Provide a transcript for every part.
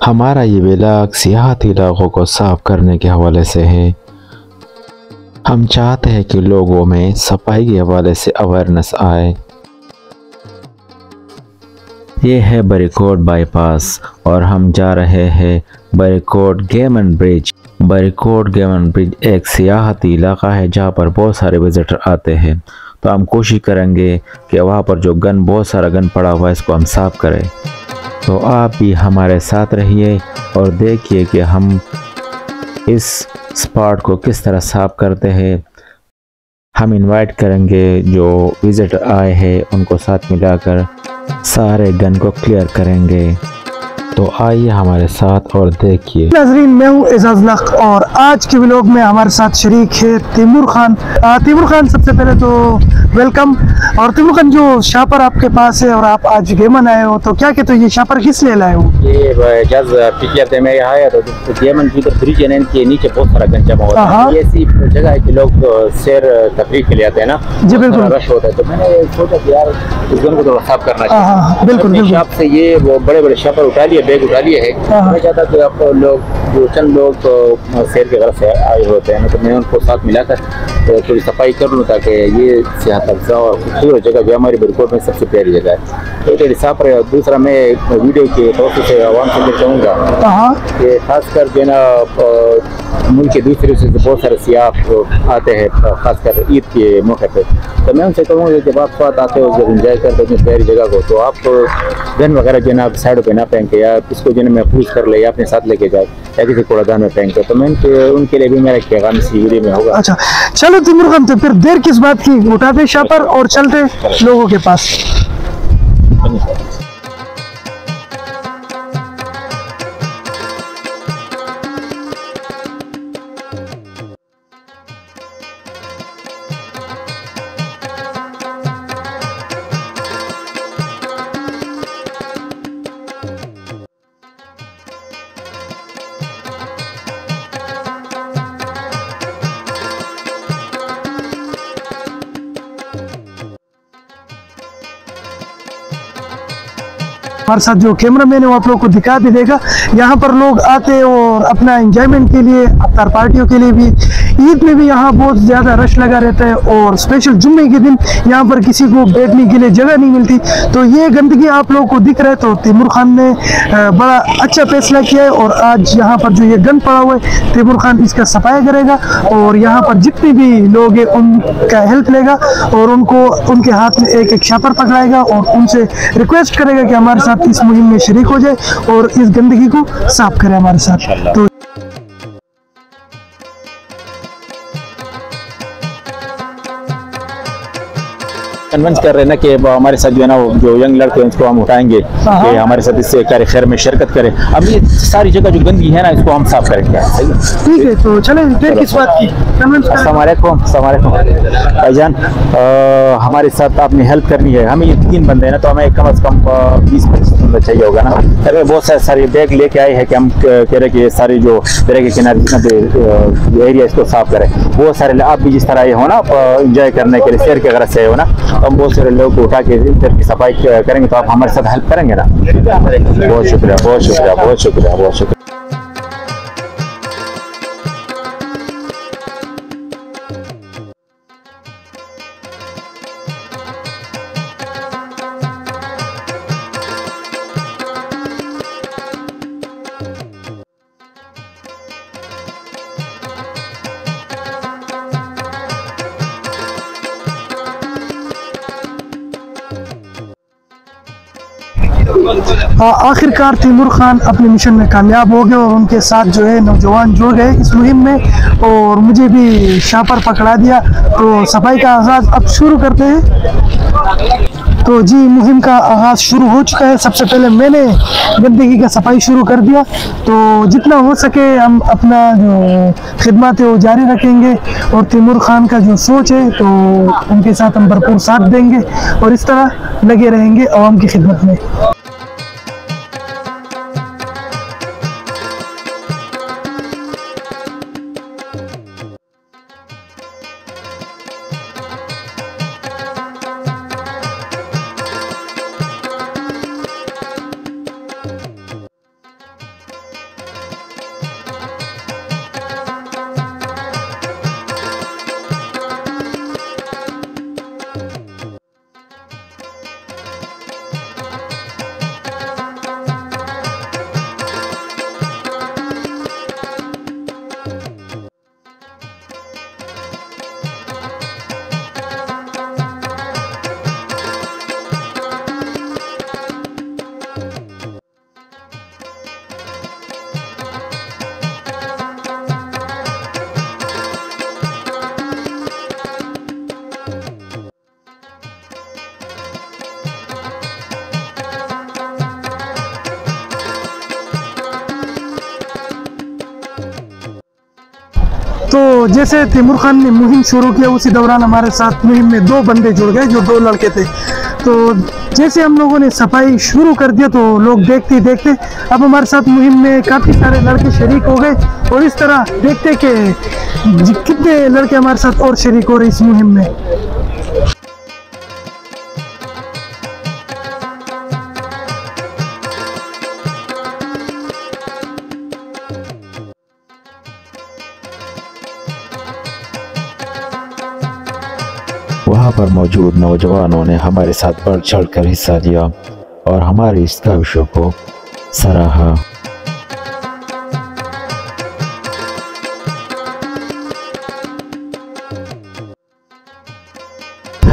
हमारा ये व्लॉग सियाहती इलाकों को साफ करने के हवाले से है। हम चाहते हैं कि लोगों में सफाई के हवाले से अवेयरनेस आए। ये है बरीकोट बाईपास और हम जा रहे हैं बरीकोट गेमन ब्रिज। बरीकोट गेमन ब्रिज एक सियाहती इलाका है जहाँ पर बहुत सारे विजिटर आते हैं, तो हम कोशिश करेंगे कि वहाँ पर जो बहुत सारा गन पड़ा हुआ है इसको हम साफ करें। तो आप भी हमारे साथ रहिए और देखिए कि हम इस स्पॉट को किस तरह साफ करते हैं। हम इनवाइट करेंगे जो विजिटर आए हैं उनको साथ मिलाकर सारे गन को क्लियर करेंगे। तो आइए हमारे साथ और देखिए। नाज़रीन, मैं हूँ एजाज लक और आज के व्लॉग में हमारे साथ शरीक है तैमूर खान। तैमूर खान, सबसे पहले तो वेलकम। और तैमूर खान, जो शापर आपके पास है और आप आज गेमन आए हो, तो क्या कहते हो, ये शापर किस लिए लाए हो? ये जज पिछले में आया तो गेमन की तो ब्रिज है के नीचे बहुत सारा गन जमा होता है। ये ऐसी जगह है कि लोग सैर तफरीक के लिए आते हैं ना, जी बिल्कुल, रश होता है। तो मैंने सोचा कि यार इस गन को थोड़ा साफ करना चाहिए। बिल्कुल, आपसे ये वो बड़े बड़े शापर उठा लिए, बैग उठा लिए है। मैं चाहता कि आप लोग जो चंद लोग तो सैर के घर से आए होते हैं, तो मैं उनको साथ मिलाकर थोड़ी सफाई कर लूँ ताकि ये सेहत अफजा और खूबसूरत जगह जो हमारी बरीकोट में सबसे प्यारी जगह है, तो थोड़ी साफ रहे। दूसरा, मैं वीडियो के तौर से आवाम से चाहूँगा कि खासकर जो है ना मुल्क के दूसरे से बहुत सारे सियाह आते हैं, खासकर ईद के मौके पे, तो मैं उनसे कहूँगा जब आप साथ आते हो, जब इंजॉय करते हो अपनी प्यारी जगह को, तो आप गन वगैरह जो है ना आप साइडों पे ना फेंक के या इसको जो है महफूज कर ले या अपने साथ लेके जाए या किसी कूड़ादान में फेंक के। तो मैं उनके लिए भी मेरा पैगाम इस वीडियो में होगा। अच्छा, चलो तैमूर खान, तो फिर देर किस बात की, उठाते शापर और चलते लोगों के पास। हमारे साथ जो कैमरामैन है वो आप लोग को दिखा भी देगा। यहाँ पर लोग आते हैं और अपना एंजॉयमेंट के लिए, अफ्तार पार्टियों के लिए भी, ईद में भी यहाँ बहुत ज़्यादा रश लगा रहता है और स्पेशल जुम्मे के दिन यहाँ पर किसी को बैठने के लिए जगह नहीं मिलती। तो ये गंदगी आप लोगों को दिख रहा है, तो तैमूर खान ने बड़ा अच्छा फैसला किया है और आज यहाँ पर जो ये गंद पड़ा हुआ है, तैमूर खान इसका सफाई करेगा और यहाँ पर जितने भी लोग हैं उनका हेल्प लेगा और उनको उनके हाथ में एक एक शापर पकड़ाएगा और उनसे रिक्वेस्ट करेगा कि हमारे साथ इस मुहिम में शरीक हो जाए और इस गंदगी को साफ करे हमारे साथ। तो कन्विंस कर रहे हैं ना कि हमारे साथ जो है ना जो यंग लड़के हैं उसको हम उठाएंगे कि हमारे साथ इससे कार्य खैर में शिरकत करें। अब ये सारी जगह जो गंदगी है ना इसको हम साफ करेंगे। ठीक है, तो चलें फिर किस बात की। अस्सलाम वालेकुम भाईजान, हमारे साथ आपने हेल्प करनी है। हमें ये 3 बंदे हैं ना, तो हमें कम से कम 20-25 बंदा चाहिए होगा ना। अगर बहुत सारे बैग लेके आए हैं कि हम कह रहे कि सारी जो दरिया के किनारे जितना एरिया इसको साफ करें। बहुत सारे आप भी जिस तरह ये हो ना इंजॉय करने के लिए सैर के गरज से हो ना, हम बहुत सारे लोगों को उठा के इधर की सफाई करेंगे, तो आप हमारे साथ हेल्प करेंगे ना। बहुत शुक्रिया, बहुत शुक्रिया, बहुत शुक्रिया, बहुत शुक्रिया। आखिरकार तैमूर खान अपने मिशन में कामयाब हो गए और उनके साथ जो है नौजवान जुड़ गए इस मुहिम में और मुझे भी शापर पकड़ा दिया। तो सफाई का आगाज़ अब शुरू करते हैं। तो जी, मुहिम का आगाज़ शुरू हो चुका है। सबसे पहले मैंने गंदगी का सफाई शुरू कर दिया, तो जितना हो सके हम अपना जो खिदमत है वो जारी रखेंगे और तैमूर खान का जो सोच है तो उनके साथ हम भरपूर साथ देंगे और इस तरह लगे रहेंगे आवाम की खिदमत में। तो जैसे तैमूर खान ने मुहिम शुरू किया, उसी दौरान हमारे साथ मुहिम में 2 बंदे जुड़ गए जो 2 लड़के थे। तो जैसे हम लोगों ने सफाई शुरू कर दिया तो लोग देखते देखते अब हमारे साथ मुहिम में काफ़ी सारे लड़के शरीक हो गए, और इस तरह देखते कि कितने लड़के हमारे साथ और शरीक हो रहे इस मुहिम में। वहाँ पर मौजूद नौजवानों ने हमारे साथ बढ़ चढ़ कर हिस्सा लिया और हमारी इस काविशों को सराहा।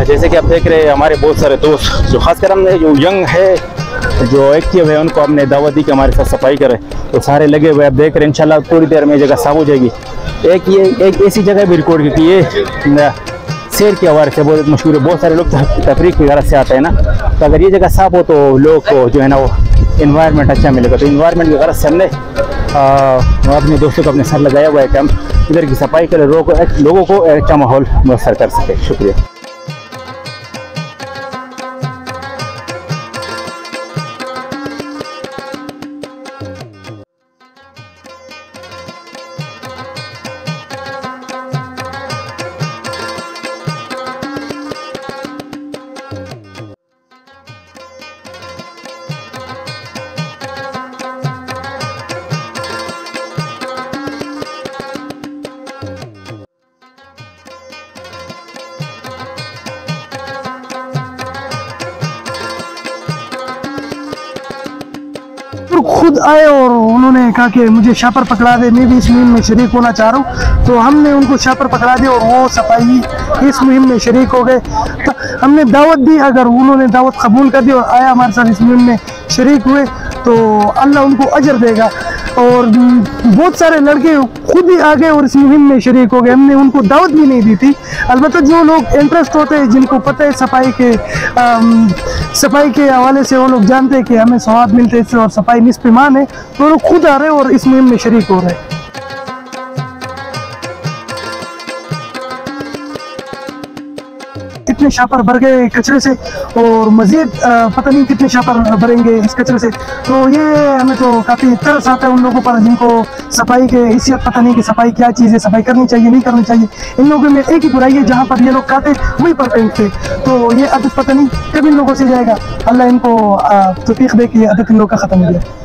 जैसे कि आप देख रहे हैं हमारे बहुत सारे दोस्त जो खासकर हमने जो यंग है जो एक्टिव है उनको हमने दावत दी कि हमारे साथ सफाई करें, तो सारे लगे हुए आप देख रहे हैं। इंशाल्लाह पूरी देर में जगह साफ हो जाएगी। एक ऐसी जगह भी रिकॉर्ड की कि ये शेर के हवाले से बहुत मशहूर है, बहुत सारे लोग तफरीक की गरज से आते हैं ना, तो अगर ये जगह साफ हो तो लोग को जो है ना वो इन्वायरमेंट अच्छा मिलेगा। तो इन्वायरमेंट की गरज से हमने अपने दोस्तों को अपने साथ लगाया हुआ है कि हम इधर की सफाई करें, लोगों को अच्छा माहौल मुयसर कर सके। शुक्रिया। खुद आए और उन्होंने कहा कि मुझे शापर पकड़ा दे, मैं भी इस मुहिम में शरीक होना चाह रहा हूँ। तो हमने उनको शापर पकड़ा दिया और वो सफाई इस मुहिम में शरीक हो गए। तो हमने दावत दी, अगर उन्होंने दावत कबूल कर दी और आया हमारे साथ इस मुहिम में शरीक हुए तो अल्लाह उनको अजर देगा। और बहुत सारे लड़के खुद ही आ गए और इस मुहिम में शरीक हो गए। हमने उनको दावत भी नहीं दी थी। अलबत्ता जो लोग इंटरेस्ट होते हैं, जिनको पता है सफाई के हवाले से, वो लोग जानते हैं कि हमें सवाब मिलते हैं इससे और सफाई निस्फ ईमान है, तो वो लोग खुद आ रहे हैं और इस मुहिम में शरीक हो रहे हैं। इतने शापर भर गए कचरे से और मजीद पता नहीं कितने शापर भरेंगे इस कचरे से। तो ये हमें तो काफ़ी तरस आता है उन लोगों पर जिनको सफाई के हैसियत पता नहीं कि सफाई क्या चीज़ है, सफाई करनी चाहिए नहीं करनी चाहिए। इन लोगों में एक ही बुराई है, जहाँ पर ये लोग खाते वहीं पर फेंकते, तो ये आदत पता नहीं कब इन लोगों से जाएगा। अल्लाह इनको तौफीक दे कि ये आदत इन लोगों का ख़त्म हो जाए।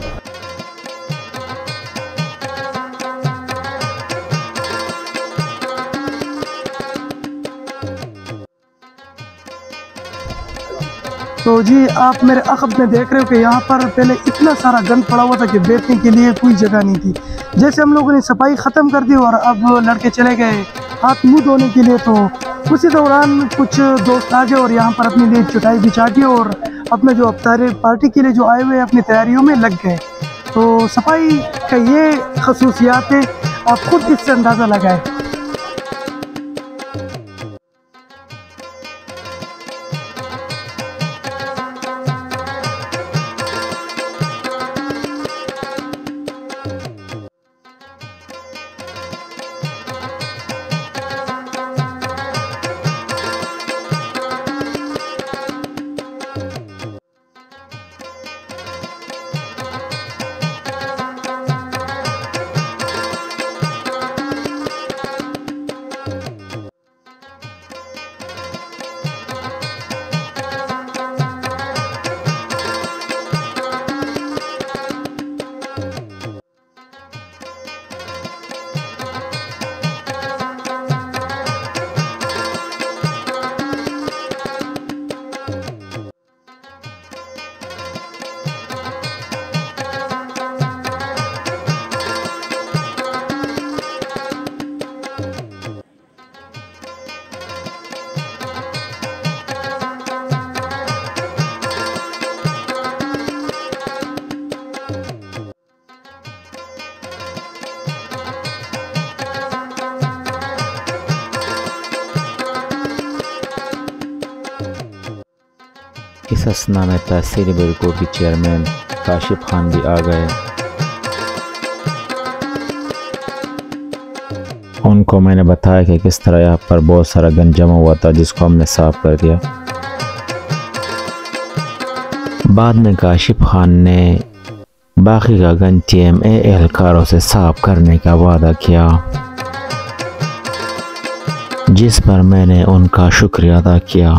तो जी आप मेरे अखब में देख रहे हो कि यहाँ पर पहले इतना सारा गंद पड़ा हुआ था कि बैठने के लिए कोई जगह नहीं थी। जैसे हम लोगों ने सफाई ख़त्म कर दी और अब लड़के चले गए हाथ मुंह धोने के लिए, तो उसी दौरान कुछ दोस्त आ गए और यहाँ पर अपने लिए चटाई बिछा दी और अपने जो अफ्तार पार्टी के लिए जो आए हुए अपनी तैयारियों में लग गए। तो सफाई का ये खसूसियात है, आप खुद इससे अंदाज़ा लगाएं। इस असना में तहसील बरिकोट के चेयरमैन काशिफ खान भी आ गए। उनको मैंने बताया कि किस तरह यहाँ पर बहुत सारा गंद जमा हुआ था जिसको हमने साफ कर दिया। बाद में काशिफ खान ने बाकी का गंद TMA एहलकारों से साफ करने का वादा किया, जिस पर मैंने उनका शुक्रिया अदा किया।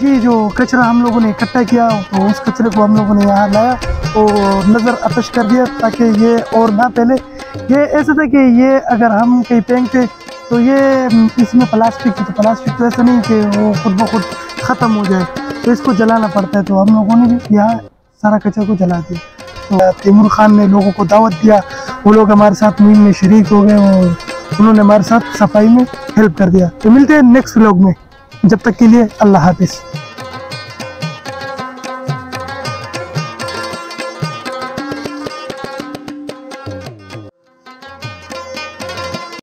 जी जो कचरा हम लोगों ने इकट्ठा किया तो उस कचरे को हम लोगों ने यहाँ लाया और नज़र आतश कर दिया ताकि ये और ना फैले। ये ऐसा था कि ये अगर हम कहीं फेंकते तो ये इसमें प्लास्टिक थी, तो प्लास्टिक तो ऐसा नहीं कि वो खुद ब खुद ख़त्म हो जाए, तो इसको जलाना पड़ता है। तो हम लोगों ने भी यहाँ सारा कचरा को जला दिया। तो तैमूर खान ने लोगों को दावत दिया, वो लोग हमारे साथ मुहिम में शरीक हो गए और उन्होंने हमारे साथ सफाई में हेल्प कर दिया। तो मिलते हैं नेक्स्ट व्लॉग में, जब तक के लिए अल्लाह हाफिज़।